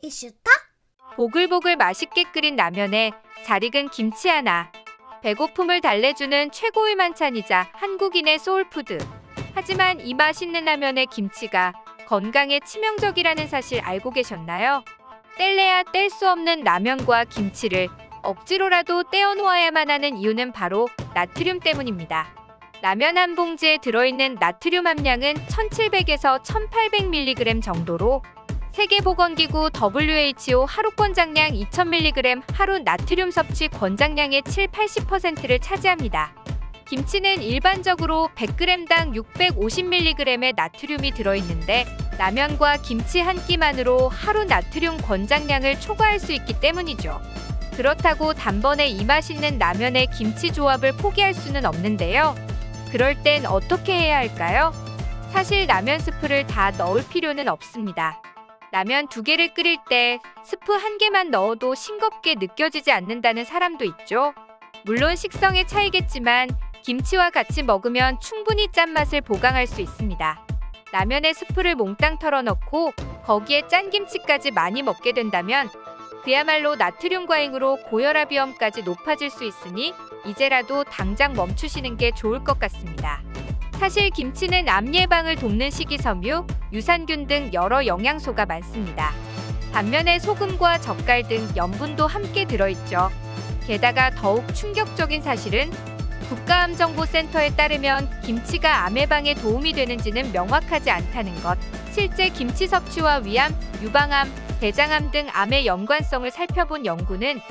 이슈타? 보글보글 맛있게 끓인 라면에 잘 익은 김치 하나. 배고픔을 달래주는 최고의 만찬이자 한국인의 소울푸드. 하지만 이 맛있는 라면에 김치가 건강에 치명적이라는 사실 알고 계셨나요? 뗄래야 뗄 수 없는 라면과 김치를 억지로라도 떼어놓아야만 하는 이유는 바로 나트륨 때문입니다. 라면 한 봉지에 들어있는 나트륨 함량은 1700에서 1800mg 정도로 세계보건기구 WHO 하루 권장량 2000mg 하루 나트륨 섭취 권장량의 7-80%를 차지합니다. 김치는 일반적으로 100g당 650mg의 나트륨이 들어있는데 라면과 김치 한 끼만으로 하루 나트륨 권장량을 초과할 수 있기 때문이죠. 그렇다고 단번에 이 맛있는 라면의 김치 조합을 포기할 수는 없는데요. 그럴 땐 어떻게 해야 할까요? 사실 라면 스프를 다 넣을 필요는 없습니다. 라면 2개를 끓일 때 스프 1개만 넣어도 싱겁게 느껴지지 않는다는 사람도 있죠. 물론 식성의 차이겠지만 김치와 같이 먹으면 충분히 짠맛을 보강할 수 있습니다. 라면에 스프를 몽땅 털어넣고 거기에 짠김치까지 많이 먹게 된다면 그야말로 나트륨 과잉으로 고혈압 위험까지 높아질 수 있으니 이제라도 당장 멈추시는 게 좋을 것 같습니다. 사실 김치는 암 예방을 돕는 식이섬유, 유산균 등 여러 영양소가 많습니다. 반면에 소금과 젓갈 등 염분도 함께 들어있죠. 게다가 더욱 충격적인 사실은 국가암정보센터에 따르면 김치가 암 예방에 도움이 되는지는 명확하지 않다는 것. 실제 김치 섭취와 위암, 유방암, 대장암 등 암의 연관성을 살펴본 연구는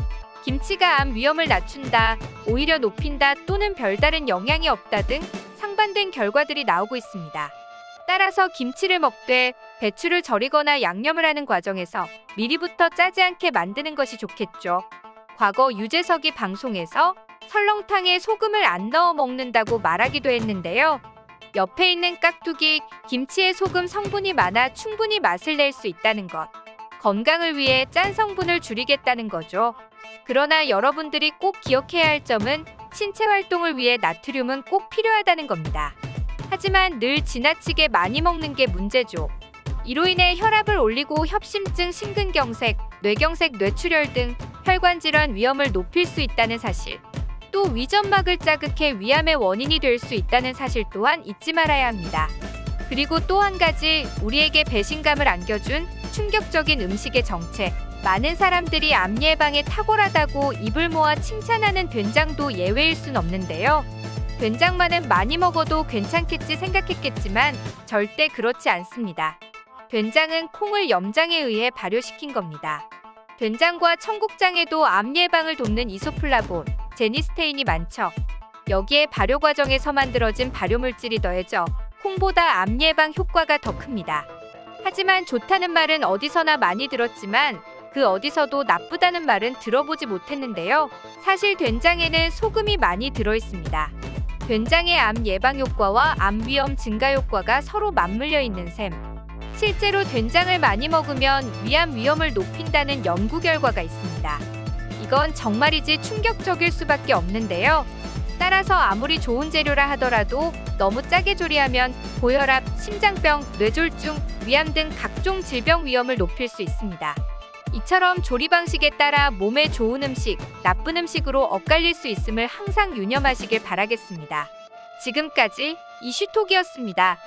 김치가 암 위험을 낮춘다, 오히려 높인다 또는 별다른 영향이 없다 등 상반된 결과들이 나오고 있습니다. 따라서 김치를 먹되 배추를 절이거나 양념을 하는 과정에서 미리부터 짜지 않게 만드는 것이 좋겠죠. 과거 유재석이 방송에서 설렁탕에 소금을 안 넣어 먹는다고 말하기도 했는데요. 옆에 있는 깍두기, 김치에 소금 성분이 많아 충분히 맛을 낼 수 있다는 것. 건강을 위해 짠 성분을 줄이겠다는 거죠. 그러나 여러분들이 꼭 기억해야 할 점은 신체 활동을 위해 나트륨은 꼭 필요하다는 겁니다. 하지만 늘 지나치게 많이 먹는 게 문제죠. 이로 인해 혈압을 올리고 협심증, 심근경색, 뇌경색, 뇌출혈 등 혈관 질환 위험을 높일 수 있다는 사실. 또 위점막을 자극해 위암의 원인이 될 수 있다는 사실 또한 잊지 말아야 합니다. 그리고 또 한 가지 우리에게 배신감을 안겨준 충격적인 음식의 정체. 많은 사람들이 암 예방에 탁월하다고 입을 모아 칭찬하는 된장도 예외일 순 없는데요. 된장만은 많이 먹어도 괜찮겠지 생각했겠지만 절대 그렇지 않습니다. 된장은 콩을 염장에 의해 발효시킨 겁니다. 된장과 청국장에도 암 예방을 돕는 이소플라본, 제니스테인이 많죠. 여기에 발효 과정에서 만들어진 발효물질이 더해져 콩보다 암 예방 효과가 더 큽니다. 하지만 좋다는 말은 어디서나 많이 들었지만 그 어디서도 나쁘다는 말은 들어보지 못했는데요. 사실 된장에는 소금이 많이 들어있습니다. 된장의 암 예방 효과와 암 위험 증가 효과가 서로 맞물려 있는 셈. 실제로 된장을 많이 먹으면 위암 위험을 높인다는 연구 결과가 있습니다. 이건 정말이지 충격적일 수밖에 없는데요. 따라서 아무리 좋은 재료라 하더라도 너무 짜게 조리하면 고혈압, 심장병, 뇌졸중, 위암 등 각종 질병 위험을 높일 수 있습니다. 이처럼 조리 방식에 따라 몸에 좋은 음식, 나쁜 음식으로 엇갈릴 수 있음을 항상 유념하시길 바라겠습니다. 지금까지 이슈톡이었습니다.